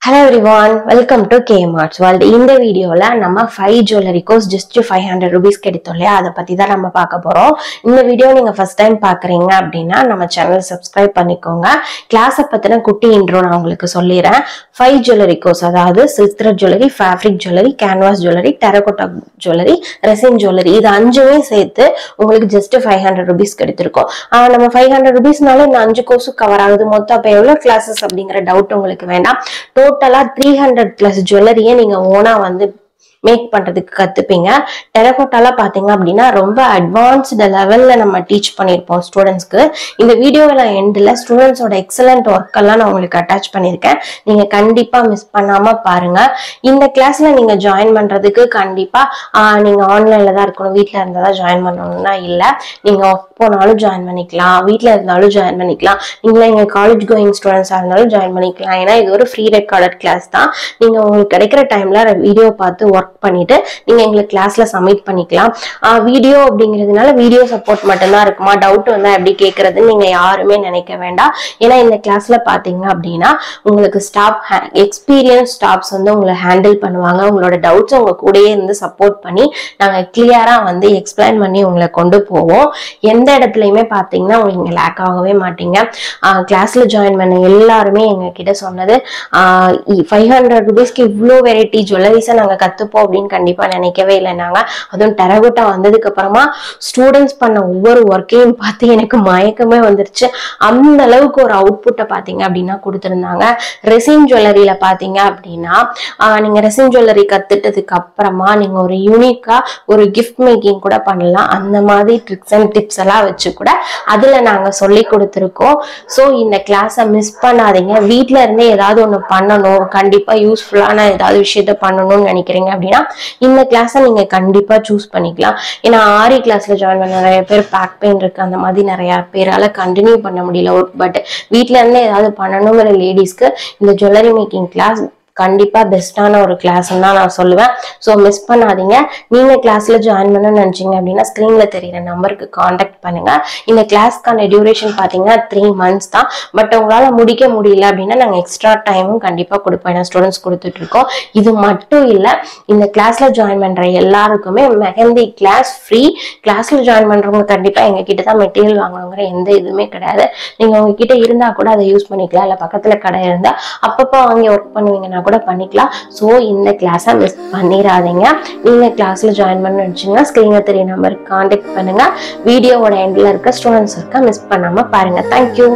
Hello everyone, welcome to KMarts World. இந்த வீடியோல நம்ம 5 jewelry course just 500 rupees கிடைத்தோம்ல, அத பத்தி தான் நம்ம பார்க்க போறோம். இந்த வீடியோ நீங்க first time பார்க்கறீங்க அப்படினா நம்ம சேனல் subscribe பண்ணிக்கோங்க. கிளாஸ் பத்தின குட்டி இன்ட்ரோ நான் உங்களுக்கு சொல்லிறேன். 5 jewelry course அதாவது silk thread jewelry, fabric jewelry, canvas jewelry, terracotta jewelry, resin jewelry இது அஞ்சுமே சேர்த்து உங்களுக்கு just 500 rupees கிடைத்திருக்கும். நம்ம 500 rupeesனால இந்த 5 கோர்ஸ் கவர் ஆகுது. மொத்தம் அப்ப எவ்வளவு கிளாसेस அப்படிங்கற டவுட் உங்களுக்கு வேண்டாம். டோட்டலா 300 plus ஜுவல்லரியை நீங்க ஓனா வந்து மேக் பண்றதுக்கு கத்துப்பீங்க. டெரகோட்டால பாத்தீங்க அப்படின்னா ரொம்ப அட்வான்ஸ்டு லெவல்ல நம்ம டீச் பண்ணிருப்போம் ஸ்டூடெண்ட்ஸ்க்கு. இந்த வீடியோல எண்ட்ல ஸ்டூடெண்ட்ஸோட எக்ஸலண்ட் ஒர்க் எல்லாம் நான் உங்களுக்கு அட்டாச் பண்ணிருக்கேன். நீங்க கண்டிப்பா மிஸ் பண்ணாம பாருங்க. இந்த கிளாஸ்ல நீங்க ஜாயின் பண்றதுக்கு கண்டிப்பா நீங்க ஆன்லைன்ல தான் இருக்கணும், வீட்ல இருந்தா தான் ஜாயின் பண்ணணும்னா இல்ல. நீங்க ஒர்க் போனாலும் ஜாயின் பண்ணிக்கலாம், வீட்ல இருந்தாலும் ஜாயின் பண்ணிக்கலாம், நீங்க எங்க காலேஜ் கோயிங் ஸ்டூடெண்ட்ஸா இருந்தாலும் ஜாயின் பண்ணிக்கலாம். ஏன்னா இது ஒரு ஃப்ரீ ரெக்கார்டட் கிளாஸ் தான். நீங்க உங்களுக்கு கிடைக்கிற டைம்ல வீடியோ பார்த்து ஒர்க் பண்ணிட்டு நீங்க எங்களுக்கு கிளாஸ்ல சப்மிட் பண்ணிக்கலாம். வீடியோ அப்படிங்கிறதுனால வீடியோ சப்போர்ட் மட்டும்தான் இருக்குமா, டவுட் வந்தா எப்படி கேட்கறதுன்னு நீங்க யாருமே நினைக்க வேண்டாம். ஏன்னா இந்த கிளாஸ்ல பாத்தீங்க அப்படின்னா உங்களுக்கு எக்ஸ்பீரியன்ஸ் ஸ்டாஃப்ஸ் வந்து உங்களை ஹேண்டில் பண்ணுவாங்க. உங்களோட டவுட்ஸ் உங்க கூடயே இருந்து சப்போர்ட் பண்ணி நாங்க கிளியரா வந்து எக்ஸ்பிளைன் பண்ணி உங்களை கொண்டு போவோம். எந்த இடத்துலயுமே பாத்தீங்கன்னா உங்களுக்கு லேக் ஆகவே மாட்டீங்க. கிளாஸ்ல ஜாயின் பண்ண எல்லாருமே எங்க கிட்ட சொன்னது 500 rupeesக்கு இவ்வளோ வெரைட்டி ஜுவல்லரிஸை நாங்க கத்துப்போம் அப்படின்னு கண்டிப்பா நினைக்கவே இல்லை நாங்க. அதுவும் டெரகோட்டா வந்ததுக்கு அப்புறமா ஸ்டூடெண்ட்ஸ் பண்ண ஒவ்வொரு ஒர்க்கையும் பார்த்து எனக்கு மயக்கமே வந்துருச்சு. அந்த அளவுக்கு ஒரு அவுட்புட்டை பாத்தீங்க அப்படின்னா கொடுத்திருந்தாங்க. ரெசின் ஜுவல்லரியில பாத்தீங்க அப்படின்னா நீங்க ரெசின் ஜுவல்லரி கத்துட்டதுக்கு அப்புறமா நீங்க ஒரு யூனிக்கா ஒரு கிஃப்ட் மேக்கிங் கூட பண்ணலாம். அந்த மாதிரி ட்ரிக்ஸ் அண்ட் டிப்ஸ் எல்லாம் வச்சு கூட அதுல நாங்க சொல்லி கொடுத்துருக்கோம். ஸோ இந்த கிளாஸை மிஸ் பண்ணாதீங்க. வீட்டுல இருந்தே ஏதாவது ஒண்ணு பண்ணணும், கண்டிப்பா யூஸ்ஃபுல்லான ஏதாவது விஷயத்த பண்ணணும்னு நினைக்கிறீங்க அப்படின்னா இந்த கிளாஸை நீங்க கண்டிப்பா சூஸ் பண்ணிக்கலாம். ஏன்னா ஆரி கிளாஸ்ல ஜாயின் பண்ண நிறைய பேர் பேக் பெயின் இருக்கு, அந்த மாதிரி நிறைய பேரால கண்டினியூ பண்ண முடியல ஒர்க். பட் வீட்டுல இருந்தே ஏதாவது பண்ணணுங்கிற லேடிஸ்க்கு இந்த ஜுவல்லரி மேக்கிங் கிளாஸ் கண்டிப்பா பெஸ்டான ஒரு கிளாஸ் தான் நான் சொல்லுவேன். ஸோ மிஸ் பண்ணாதீங்க. நீங்க கிளாஸ்ல ஜாயின் பண்ணணும்னு நினைச்சீங்க அப்படின்னா ஸ்கிரீன்ல தெரியுற நம்பருக்கு கான்டாக்ட் பண்ணுங்க. இந்த கிளாஸ்க்கான டியூரேஷன் பாத்தீங்கன்னா 3 months தான். பட் உங்களால முடிக்க முடியல அப்படின்னா நாங்க எக்ஸ்ட்ரா டைமும் கண்டிப்பா கொடுப்போம், ஸ்டூடெண்ட்ஸ் கொடுத்துட்டு இருக்கோம். இது மட்டும் இல்ல, இந்த கிளாஸ்ல ஜாயின் பண்ற எல்லாருக்குமே மெஹந்தி கிளாஸ் ஃப்ரீ. கிளாஸ்ல ஜாயின் பண்றவங்க கண்டிப்பா எங்க கிட்ட தான் மெட்டீரியல் வாங்கணுங்கிற எந்த இதுவுமே கிடையாது. நீங்க உங்ககிட்ட இருந்தா கூட அதை யூஸ் பண்ணிக்கலாம், இல்ல பக்கத்துல கடை இருந்தா அப்பப்போ வாங்கி ஒர்க் பண்ணுவீங்கன்னா கூட பண்ணிக்கலாம். சோ இந்த கிளாஸை மிஸ் பண்ணிடாதீங்க. நீங்க கிளாஸ்ல ஜாயின் பண்ண நினைச்சீங்கன்னா ஸ்கிரீன்ல தெரிய நம்பருக்கு கான்டாக்ட் பண்ணுங்க. வீடியோவோட எண்ட்ல இருக்க ஸ்டூடெண்ட்ஸ் இருக்க மிஸ் பண்ணாம பாருங்க. தேங்க்யூ.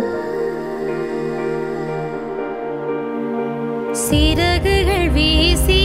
சிறகுகள் வீசி